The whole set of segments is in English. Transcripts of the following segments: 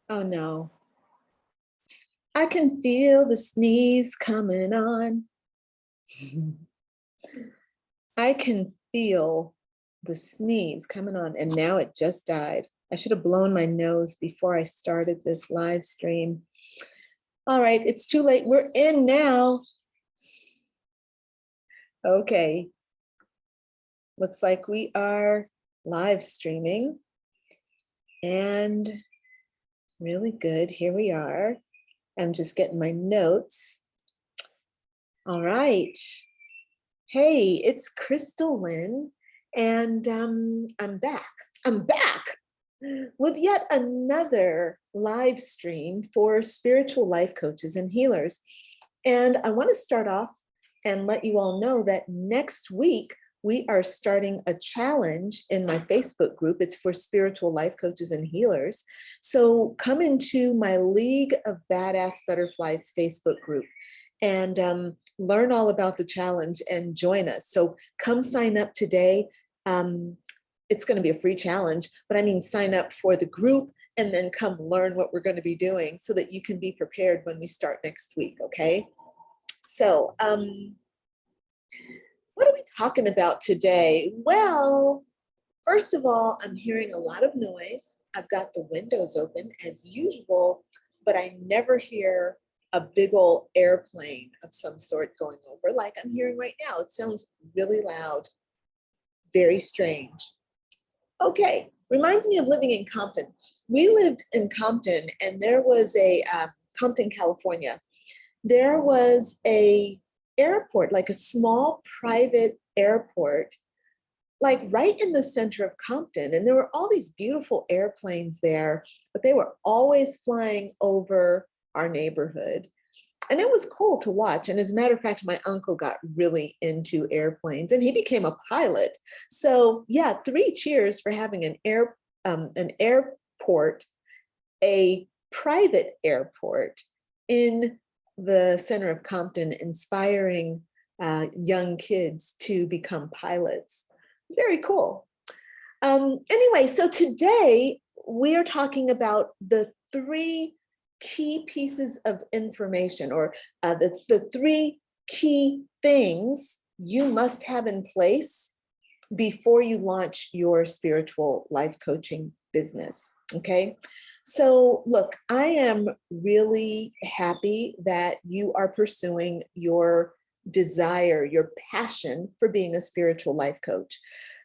Oh no. I can feel the sneeze coming on. I can feel the sneeze coming on, and now it just died. I should have blown my nose before I started this live stream. All right, it's too late. We're in now. Okay. Looks like we are live streaming. And really good. Here we are. I'm just getting my notes. All right. Hey, it's Crystal Lynn, and I'm back. I'm back with yet another live stream for spiritual life coaches and healers. And I want to start off and let you all know that next week we are starting a challenge in my Facebook group. It's for spiritual life coaches and healers. So come into my League of Badass Butterflies Facebook group and learn all about the challenge and join us. So come sign up today. It's going to be a free challenge, but I mean, sign up for the group and then come learn what we're going to be doing so that you can be prepared when we start next week, okay? So, what are we talking about today? Well, first of all, I'm hearing a lot of noise. I've got the windows open as usual, but I never hear a big old airplane of some sort going over like I'm hearing right now. It sounds really loud, very strange. Okay, reminds me of living in Compton. We lived in Compton, and there was a Compton, California. There was a airport, like a small private airport, like right in the center of Compton. And there were all these beautiful airplanes there, but they were always flying over our neighborhood. And it was cool to watch. And as a matter of fact, my uncle got really into airplanes and he became a pilot. So yeah, 3 cheers for having an airport, a private airport in the center of Compton, inspiring young kids to become pilots. Very cool. Anyway, so today we are talking about the 3 key pieces of information, or the 3 key things you must have in place before you launch your spiritual life coaching business. Okay. So look, I am really happy that you are pursuing your desire, your passion for being a spiritual life coach.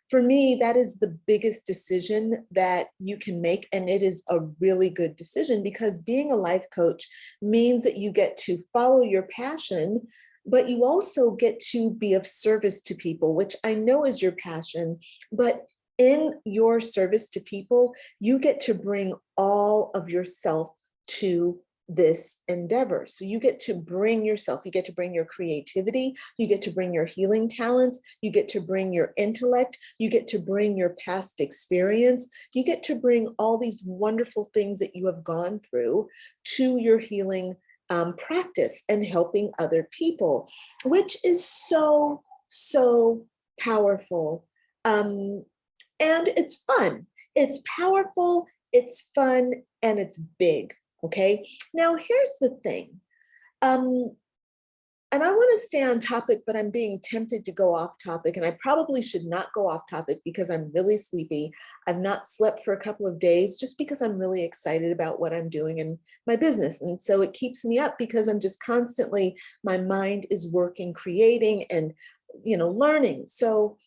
For me, that is the biggest decision that you can make. And it is a really good decision because being a life coach means that you get to follow your passion, but you also get to be of service to people, which I know is your passion. But in your service to people, you get to bring all of yourself to this endeavor. So you get to bring yourself, you get to bring your creativity, you get to bring your healing talents, you get to bring your intellect, you get to bring your past experience, you get to bring all these wonderful things that you have gone through to your healing practice and helping other people, which is so, so powerful. And it's fun. It's powerful, it's fun, and it's big. Okay. Now, here's the thing. And I want to stay on topic, but I'm being tempted to go off topic. And I probably should not go off topic because I'm really sleepy. I've not slept for a couple of days just because I'm really excited about what I'm doing in my business. And so it keeps me up because I'm just constantly, my mind is working, creating and, learning. So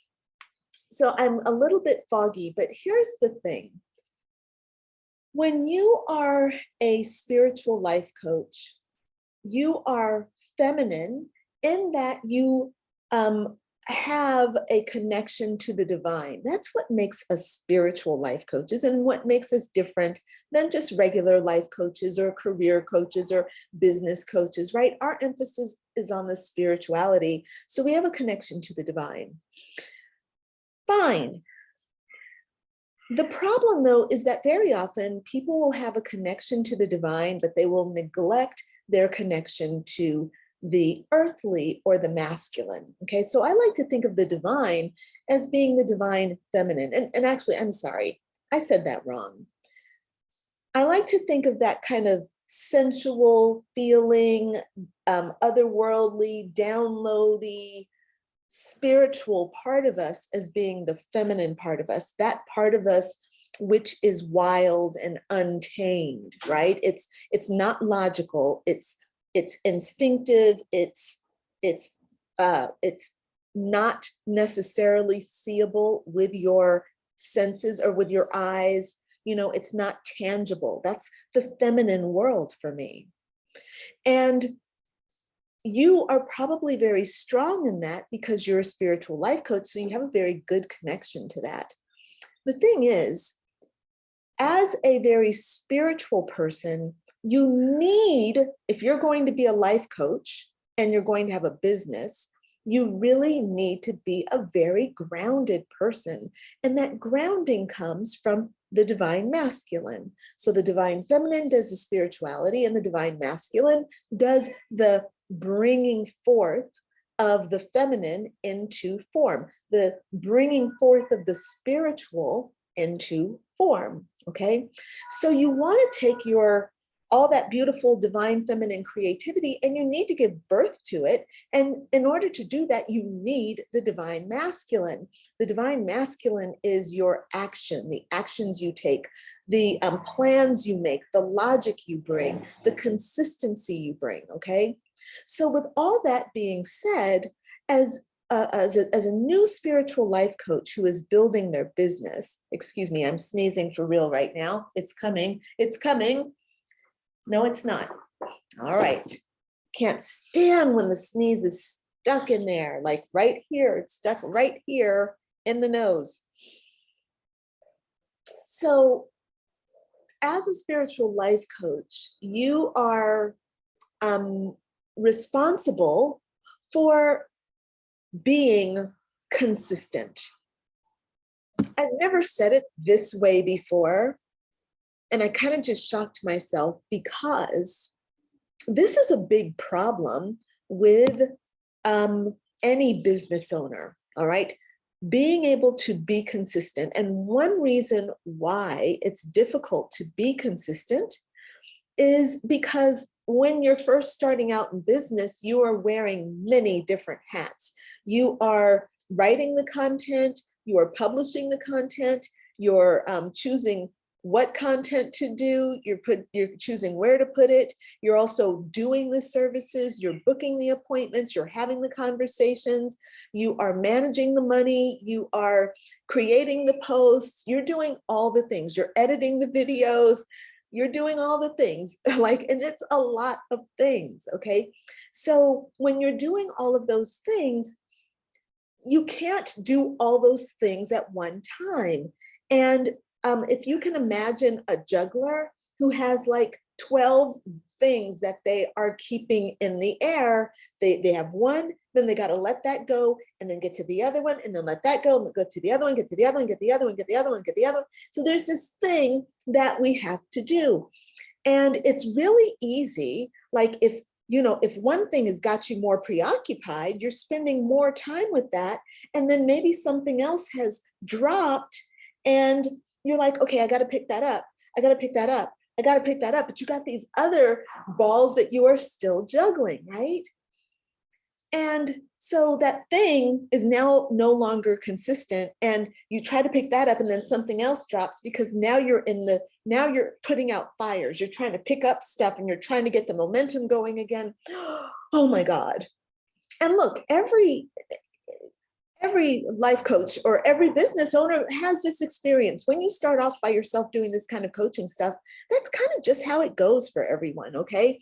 I'm a little bit foggy, but here's the thing. When you are a spiritual life coach, you are feminine in that you have a connection to the divine. That's what makes us spiritual life coaches and what makes us different than just regular life coaches or career coaches or business coaches, right? Our emphasis is on the spirituality. So we have a connection to the divine. Fine. The problem, though, is that very often people will have a connection to the divine, but they will neglect their connection to the earthly or the masculine. Okay, so I like to think of the divine as being the divine feminine. And actually, I'm sorry, I said that wrong. I like to think of that kind of sensual feeling, otherworldly, downloady, spiritual part of us as being the feminine part of us, that part of us which is wild and untamed, right? It's not logical, it's instinctive, it's not necessarily seeable with your senses or with your eyes. You know, it's not tangible. That's the feminine world for me. And you are probably very strong in that because you're a spiritual life coach, so you have a very good connection to that. The thing is, as a very spiritual person, you need, if you're going to be a life coach and you're going to have a business, you really need to be a very grounded person. And that grounding comes from the divine masculine. So the divine feminine does the spirituality, and the divine masculine does the bringing forth of the feminine into form, the bringing forth of the spiritual into form. Okay, so you want to take all that beautiful divine feminine creativity, and you need to give birth to it. And in order to do that, you need the divine masculine. The divine masculine is your action, the actions you take, the plans you make, the logic you bring, the consistency you bring. Okay, so with all that being said, as a new spiritual life coach who is building their business, excuse me, I'm sneezing for real right now. It's coming. It's coming. No, it's not. All right. Can't stand when the sneeze is stuck in there, like right here. It's stuck right here in the nose. So as a spiritual life coach, you are responsible for being consistent. I've never said it this way before, and I kind of just shocked myself because this is a big problem with any business owner, all right? Being able to be consistent. And one reason why it's difficult to be consistent is because when you're first starting out in business, you are wearing many different hats. You are writing the content, you are publishing the content, you're choosing what content to do, you're choosing where to put it, you're also doing the services, you're booking the appointments, you're having the conversations, you are managing the money, you are creating the posts, you're doing all the things, you're editing the videos, you're doing all the things, like, and it's a lot of things, okay? So when you're doing all of those things, you can't do all those things at one time. And if you can imagine a juggler who has like 12 things that they are keeping in the air, they have one, then they got to let that go and then get to the other one and then let that go and go to the other one, get to the other one, get the other one, get the other one, get the other one. So there's this thing that we have to do. And it's really easy. Like if one thing has got you more preoccupied, you're spending more time with that. And then maybe something else has dropped and you're like, okay, I got to pick that up. I got to pick that up. I got to pick that up. But you got these other balls that you are still juggling, right? And so that thing is now no longer consistent, and you try to pick that up and then something else drops because now you're putting out fires. You're trying to pick up stuff and you're trying to get the momentum going again. Oh my God. And look, every life coach or every business owner has this experience. When you start off by yourself doing this kind of coaching stuff, that's kind of just how it goes for everyone, okay?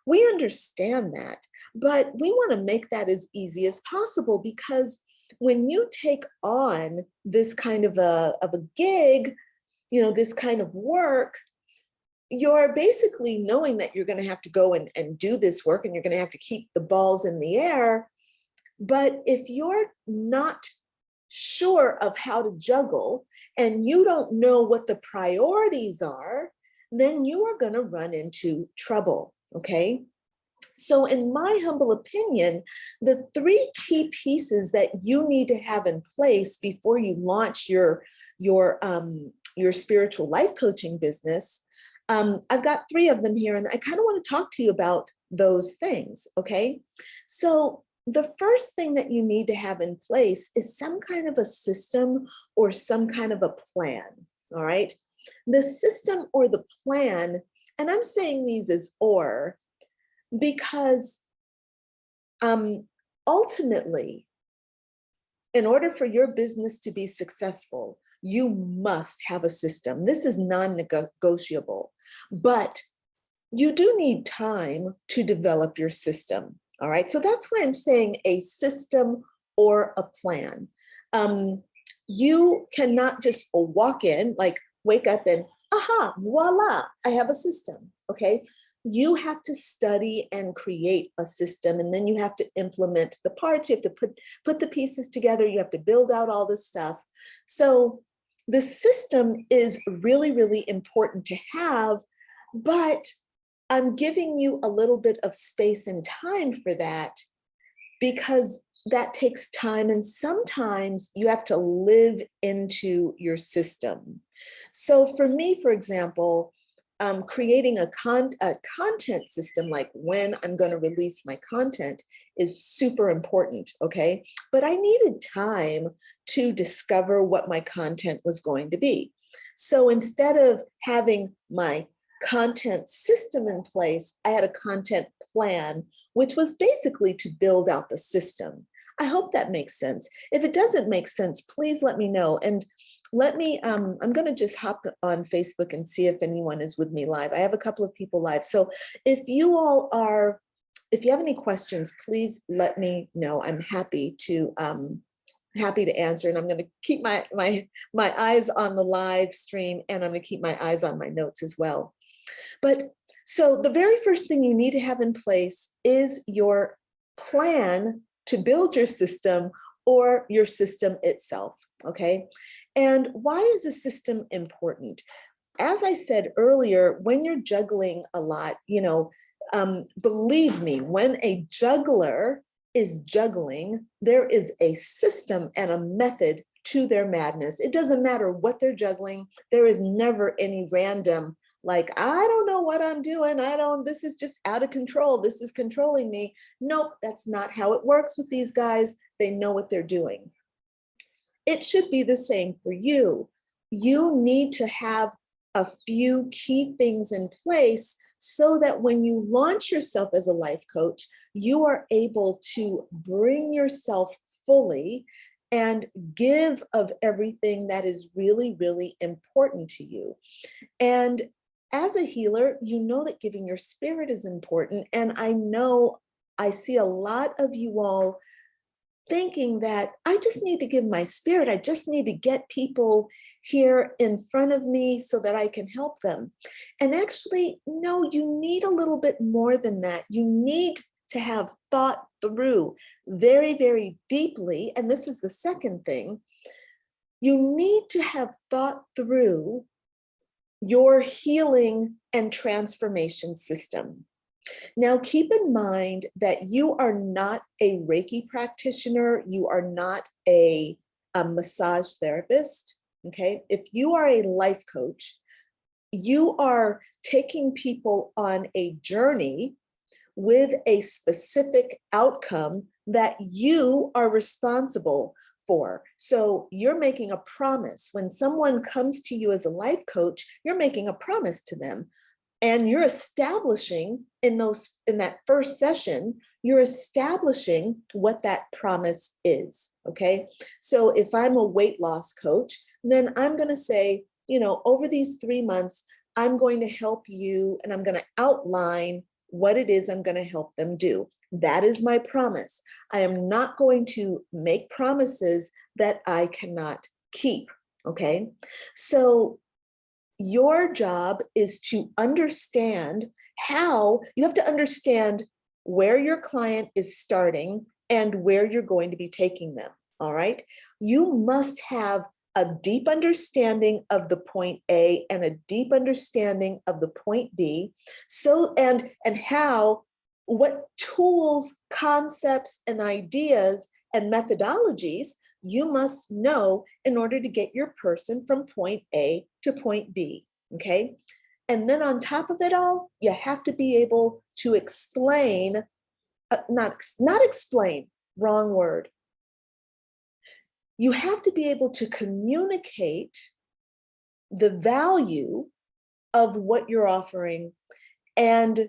We understand that, but we want to make that as easy as possible, because when you take on this kind of a gig, this kind of work, you're basically knowing that you're going to have to go and do this work, and you're going to have to keep the balls in the air. But if you're not sure of how to juggle and you don't know what the priorities are, then you are going to run into trouble, okay? So in my humble opinion, the three key pieces that you need to have in place before you launch your spiritual life coaching business I've got 3 of them here, and I kind of want to talk to you about those things, okay? So the first thing that you need to have in place is some kind of a system or some kind of a plan, all right? The system or the plan, and I'm saying these as or, because ultimately, in order for your business to be successful, you must have a system. This is non-negotiable, but you do need time to develop your system. All right, so that's why I'm saying a system or a plan. You cannot just walk in, like wake up and aha, voila, I have a system. Okay, you have to study and create a system, and then you have to implement the parts. You have to put the pieces together. You have to build out all this stuff. So the system is really, really important to have, but I'm giving you a little bit of space and time for that, because that takes time, and sometimes you have to live into your system. So for me, for example, creating a content system, like when I'm going to release my content, is super important, okay? But I needed time to discover what my content was going to be. So instead of having my content system in place, I had a content plan, which was basically to build out the system. I hope that makes sense. If it doesn't make sense, please let me know. And let me, I'm going to just hop on Facebook and see if anyone is with me live. I have a couple of people live. So if you all are, if you have any questions, please let me know. I'm happy to answer, and I'm going to keep my eyes on the live stream, and I'm going to keep my eyes on my notes as well. But so the very first thing you need to have in place is your plan to build your system, or your system itself, okay? And why is a system important? As I said earlier, when you're juggling a lot, you know, believe me, when a juggler is juggling, there is a system and a method to their madness. It doesn't matter what they're juggling. There is never any random, like, I don't know what I'm doing. This is just out of control. This is controlling me. Nope, that's not how it works with these guys. They know what they're doing. It should be the same for you. You need to have a few key things in place so that when you launch yourself as a life coach, you are able to bring yourself fully and give of everything that is really, really important to you. And as a healer, you know that giving your spirit is important. And I know I see a lot of you all thinking that I just need to give my spirit. I just need to get people here in front of me so that I can help them. And actually, no, you need a little bit more than that. You need to have thought through very, very deeply. And this is the second thing. You need to have thought through your healing and transformation system. Now, keep in mind that you are not a Reiki practitioner. You are not a massage therapist, okay? If you are a life coach, you are taking people on a journey with a specific outcome that you are responsible for. So you're making a promise. When someone comes to you as a life coach, you're making a promise to them. And you're establishing in that first session, you're establishing what that promise is, okay? So if I'm a weight loss coach, then I'm gonna say, you know, over these 3 months, I'm going to help you, and I'm gonna outline what it is I'm gonna help them do. That is my promise. I am not going to make promises that I cannot keep, okay? So your job is to understand how, you have to understand where your client is starting and where you're going to be taking them, all right? You must have a deep understanding of the point A and a deep understanding of the point B. So, and how, what tools, concepts, and ideas and methodologies you must know in order to get your person from point A to point B, okay? And then on top of it all, you have to be able to explain, not explain, wrong word. You have to be able to communicate the value of what you're offering, and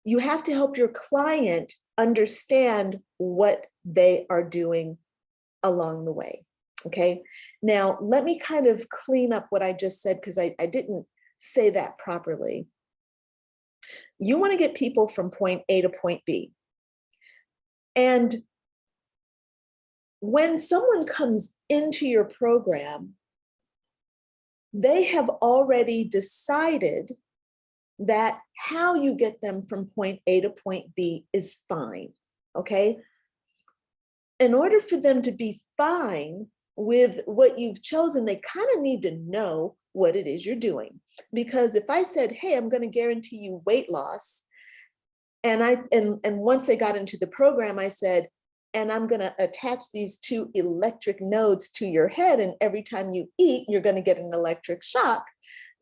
you have to help your client understand what they are doing along the way. Okay, now let me kind of clean up what I just said, because I didn't say that properly. You want to get people from point A to point B. And when someone comes into your program, they have already decided that how you get them from point A to point B is fine, okay? In order for them to be fine with what you've chosen, they kind of need to know what it is you're doing. Because if I said, hey, I'm going to guarantee you weight loss, and once they got into the program, I said, and I'm going to attach these two electric nodes to your head, and every time you eat, you're going to get an electric shock,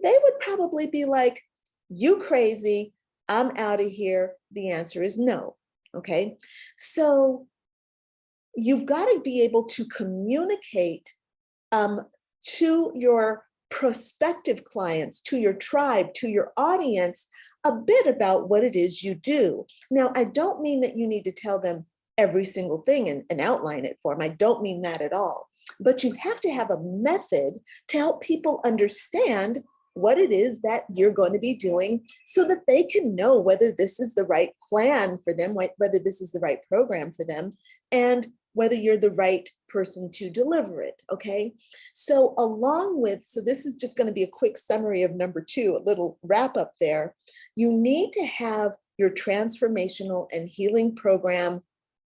they would probably be like, you crazy, I'm out of here. The answer is no. Okay, so you've got to be able to communicate to your prospective clients, to your tribe, to your audience, a bit about what it is you do. Now, I don't mean that you need to tell them every single thing and outline it for them. I don't mean that at all. But you have to have a method to help people understand what it is that you're going to be doing, so that they can know whether this is the right plan for them, whether this is the right program for them, and whether you're the right person to deliver it, okay? So so this is just going to be a quick summary of number 2, a little wrap up there. You need to have your transformational and healing program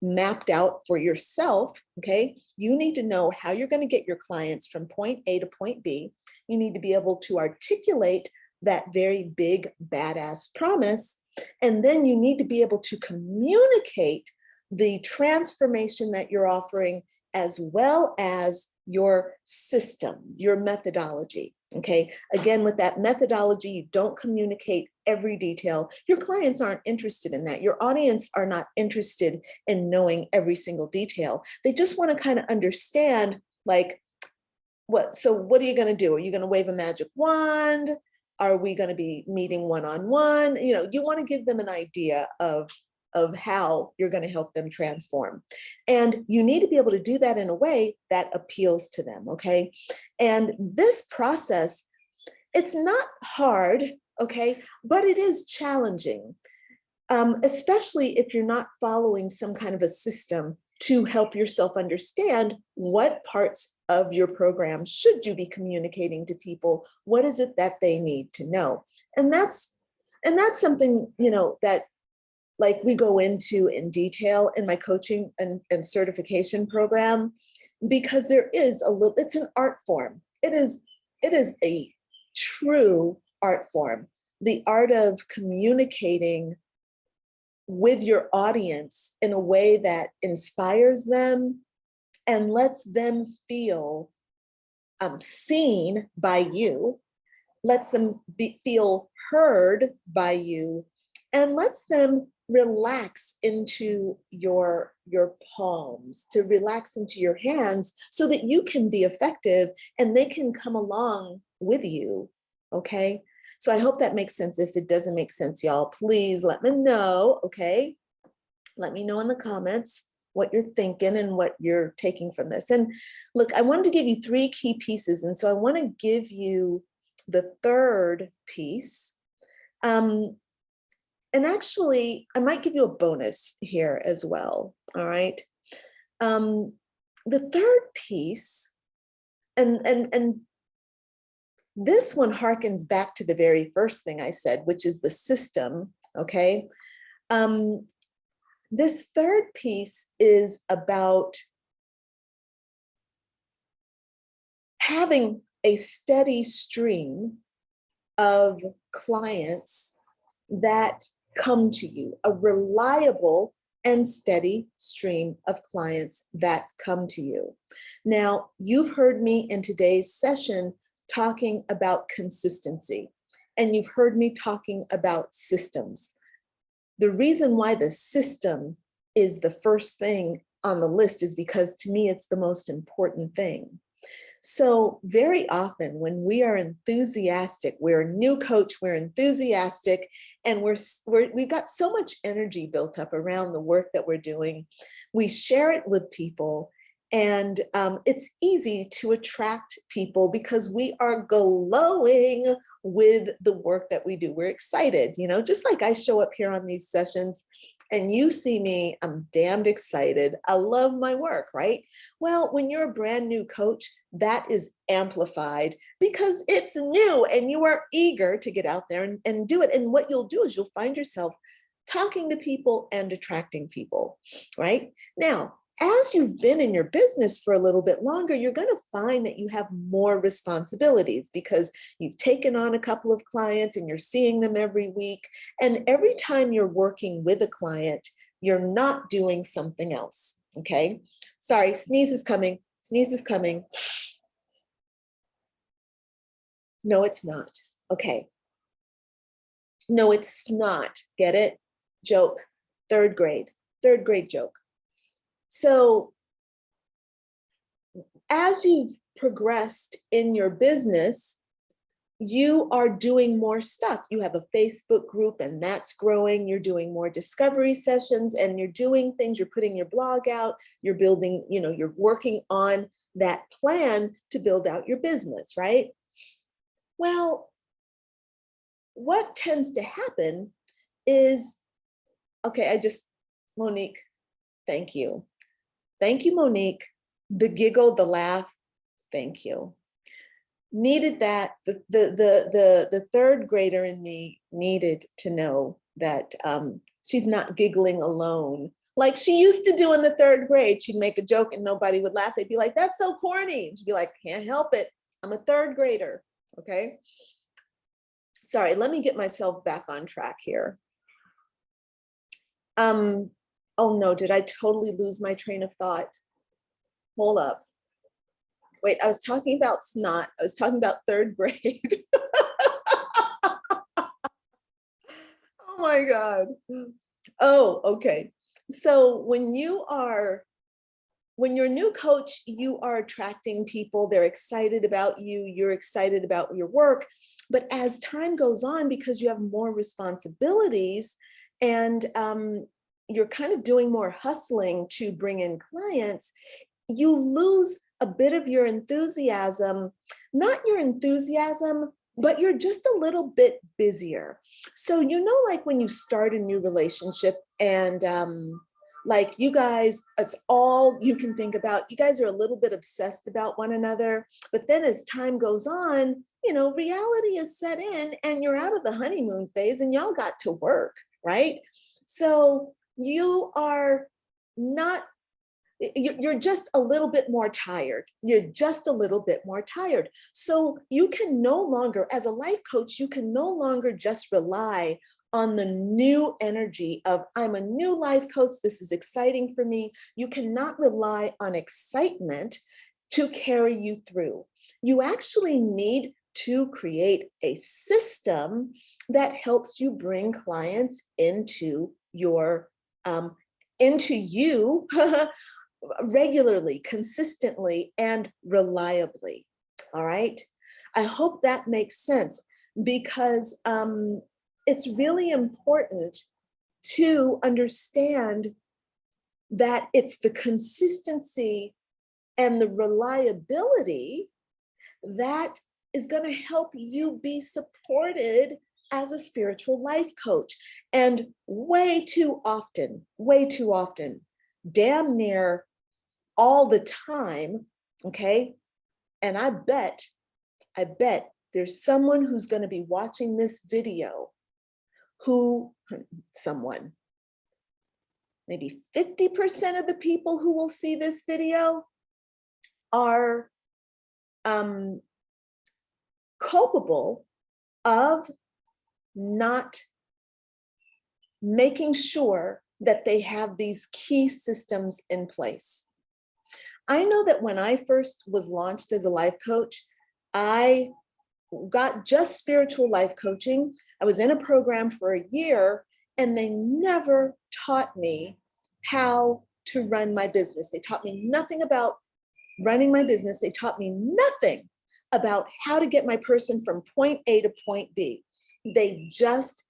mapped out for yourself, okay? You need to know how you're going to get your clients from point A to point B. You need to be able to articulate that very big, badass promise. And then you need to be able to communicate the transformation that you're offering, as well as your system, your methodology. Okay, again, with that methodology, you don't communicate every detail. Your clients aren't interested in that. Your audience are not interested in knowing every single detail. They just want to kind of understand, like, what are you going to do? Are you going to wave a magic wand? Are we going to be meeting one-on-one? You know, you want to give them an idea of how you're going to help them transform. And you need to be able to do that in a way that appeals to them, okay? And this process, it's not hard, okay, but it is challenging, especially if you're not following some kind of a system to help yourself understand what parts of your program should you be communicating to people. What is it that they need to know? And that's something, you know, that, like, we go into in detail in my coaching and certification program, because there is it's an art form. It is a true art form. The art of communicating with your audience in a way that inspires them and lets them feel seen by you, lets them feel heard by you, and lets them relax into your palms, to relax into your hands, so that you can be effective and they can come along with you, okay? So I hope that makes sense. If it doesn't make sense, y'all, please let me know, okay? Let me know in the comments what you're thinking and what you're taking from this. And look, I wanted to give you 3 key pieces, and so I want to give you the 3rd piece. And actually, I might give you a bonus here as well, all right? The 3rd piece, and this one harkens back to the very first thing I said, which is the system, okay? This 3rd piece is about having a steady stream of clients that come to you, a reliable and steady stream of clients that come to you. Now, you've heard me in today's session talking about consistency. and you've heard me talking about systems. The reason why the system is the first thing on the list is because to me, it's the most important thing. So very often when we are enthusiastic, we're a new coach, we're enthusiastic, and we've got so much energy built up around the work that we're doing. We share it with people, and it's easy to attract people because we are glowing with the work that we do. We're excited, just like I show up here on these sessions and you see me, I'm damned excited. I love my work, right? Well, when you're a brand new coach, that is amplified because it's new and you are eager to get out there and do it. And what you'll do is you'll find yourself talking to people and attracting people, right? Now, as you've been in your business for a little bit longer, you're going to find that you have more responsibilities because you've taken on a couple of clients and you're seeing them every week. And every time you're working with a client, you're not doing something else. Okay. Sorry, sneeze is coming. Sneeze is coming. No, it's not. Okay. No, it's not. Get it? Joke. Third grade joke. So as you've progressed in your business, you are doing more stuff. You have a Facebook group and that's growing. You're doing more discovery sessions and you're doing things. You're putting your blog out. You're building, you're working on that plan to build out your business, right? Well, what tends to happen is, okay, Monique, thank you. Thank you, Monique. The giggle, the laugh, thank you. Needed that. The third grader in me needed to know that she's not giggling alone. Like she used to do in the third grade. She'd make a joke and nobody would laugh. They'd be like, that's so corny. She'd be like, can't help it. I'm a third grader, okay? Sorry, let me get myself back on track here. Oh no, did I totally lose my train of thought? Hold up. Wait, I was talking about snot. I was talking about third grade. Oh my God. Oh, okay. So when you're a new coach, you are attracting people. They're excited about you. You're excited about your work. But as time goes on, because you have more responsibilities and you're kind of doing more hustling to bring in clients, you lose a bit of your enthusiasm, not your enthusiasm, but you're just a little bit busier. So, like when you start a new relationship and like you guys, it's all you can think about. You guys are a little bit obsessed about one another, but then as time goes on, reality is set in and you're out of the honeymoon phase and y'all got to work, right? So you are not, you're just a little bit more tired. You're just a little bit more tired. So you can no longer, as a life coach, you can no longer just rely on the new energy of, I'm a new life coach, this is exciting for me. You cannot rely on excitement to carry you through. You actually need to create a system that helps you bring clients into you regularly, consistently, and reliably. All right. I hope that makes sense because it's really important to understand that it's the consistency and the reliability that is going to help you be supported as a spiritual life coach. And way too often, damn near all the time, okay? And I bet there's someone who's going to be watching this video maybe 50% of the people who will see this video are culpable of not making sure that they have these key systems in place. I know that when I first was launched as a life coach, I got just spiritual life coaching. I was in a program for a year and they never taught me how to run my business. They taught me nothing about running my business. They taught me nothing about how to get my person from point A to point B. They just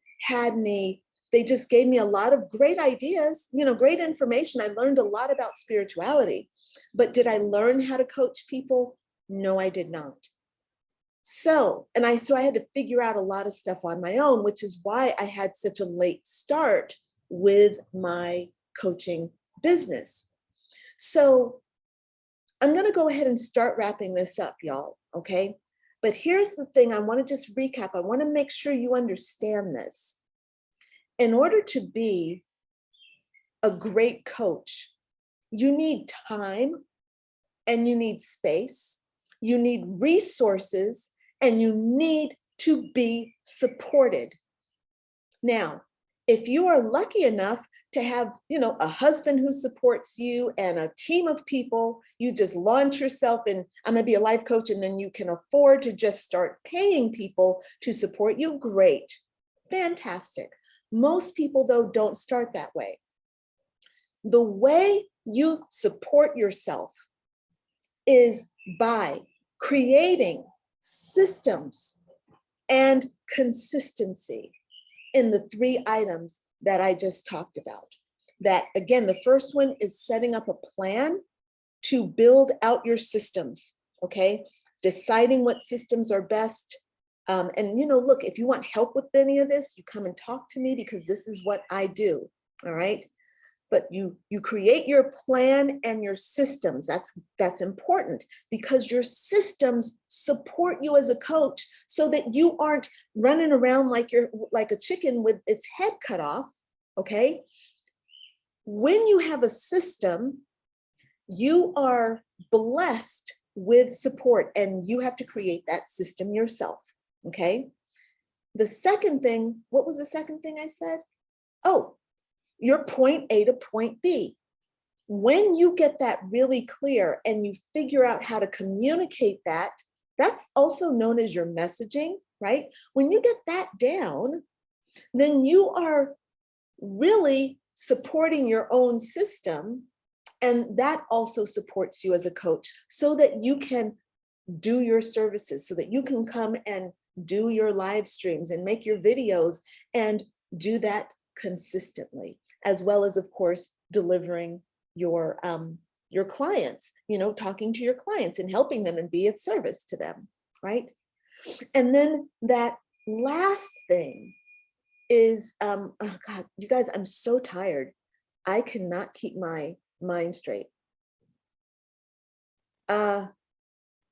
gave me a lot of great ideas, great information. I learned a lot about spirituality, but did I learn how to coach people? No, I did not. So I had to figure out a lot of stuff on my own, which is why I had such a late start with my coaching business. So I'm going to go ahead and start wrapping this up, y'all. Okay. But here's the thing. I want to just recap. I want to make sure you understand this. In order to be a great coach, you need time and you need space. You need resources and you need to be supported. Now, if you are lucky enough to have, a husband who supports you and a team of people, you just launch yourself and I'm going to be a life coach, and then you can afford to just start paying people to support you. Great. Fantastic. Most people, though, don't start that way. The way you support yourself is by creating systems and consistency in the 3 items that I just talked about. That, again, the first one is setting up a plan to build out your systems, okay? Deciding what systems are best. Look, if you want help with any of this, you come and talk to me because this is what I do, all right? But you create your plan and your systems. That's important because your systems support you as a coach so that you aren't running around like a chicken with its head cut off, okay? When you have a system, you are blessed with support and you have to create that system yourself, okay? The second thing, what was the second thing I said? Oh, your point A to point B. When you get that really clear and you figure out how to communicate that, that's also known as your messaging, right? When you get that down, then you are really supporting your own system, and that also supports you as a coach so that you can do your services, so that you can come and do your live streams and make your videos and do that consistently, as well as, of course, delivering your clients, talking to your clients and helping them and be of service to them, right? And then that last thing is, oh God, you guys, I'm so tired. I cannot keep my mind straight.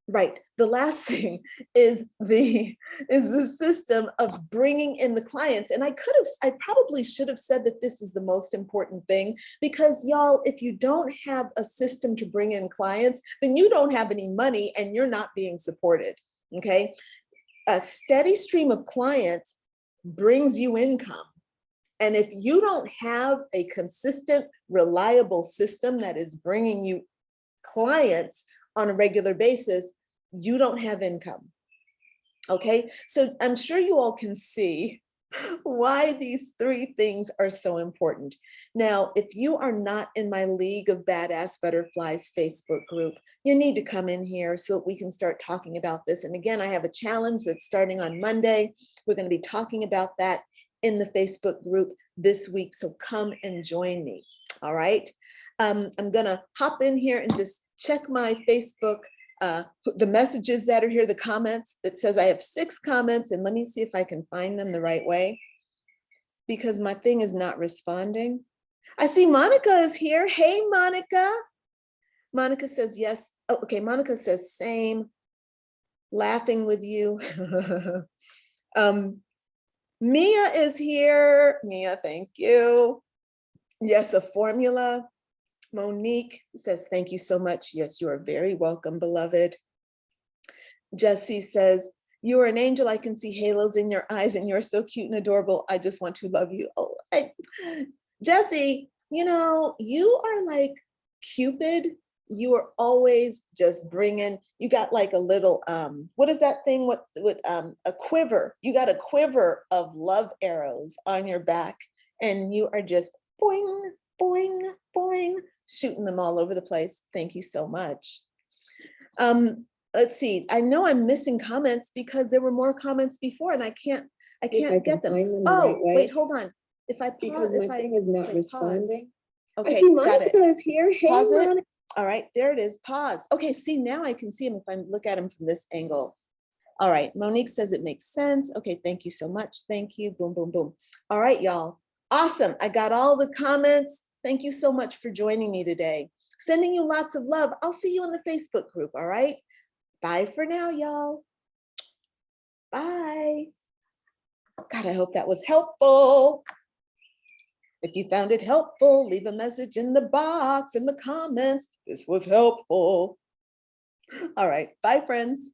Right. The last thing is the system of bringing in the clients. And I probably should have said that this is the most important thing, because y'all, if you don't have a system to bring in clients, then you don't have any money and you're not being supported. Okay. A steady stream of clients brings you income. And if you don't have a consistent, reliable system that is bringing you clients on a regular basis, you don't have income. Okay, so I'm sure you all can see why these 3 things are so important. Now, if you are not in my League of Badass Butterflies Facebook group, you need to come in here so we can start talking about this. And again, I have a challenge that's starting on Monday. We're going to be talking about that in the Facebook group this week. So come and join me. All right. I'm going to hop in here and just check my Facebook, the messages that are here, the comments that says I have 6 comments, and let me see if I can find them the right way because my thing is not responding. I see Monica is here. Hey, Monica. Monica says yes. Oh, okay. Monica says same. Laughing with you. Mia is here. Mia, thank you. Yes, a formula. Monique says, thank you so much. Yes, you are very welcome, beloved. Jesse says, you are an angel. I can see halos in your eyes and you're so cute and adorable. I just want to love you. Oh, Jesse, you are like Cupid you are always just bringing, you got like a little, what is that thing, what a quiver, you got a quiver of love arrows on your back, and you are just boing, boing, boing, shooting them all over the place. Thank you so much. Let's see, I know I'm missing comments because there were more comments before and I can't get them. Oh, wait, hold on. If I pause, because my thing is not responding. Okay, I see got it. Monica is here. Hey, Pause it. Monica. All right, there it is. Pause. Okay, see, now I can see him if I look at him from this angle. All right, Monique says it makes sense. Okay, thank you so much. Thank you. Boom, boom, boom. All right, y'all. Awesome. I got all the comments. Thank you so much for joining me today. Sending you lots of love. I'll see you in the Facebook group. All right. Bye for now, y'all. Bye. God, I hope that was helpful. If you found it helpful, leave a message in the box, in the comments. This was helpful. All right. Bye, friends.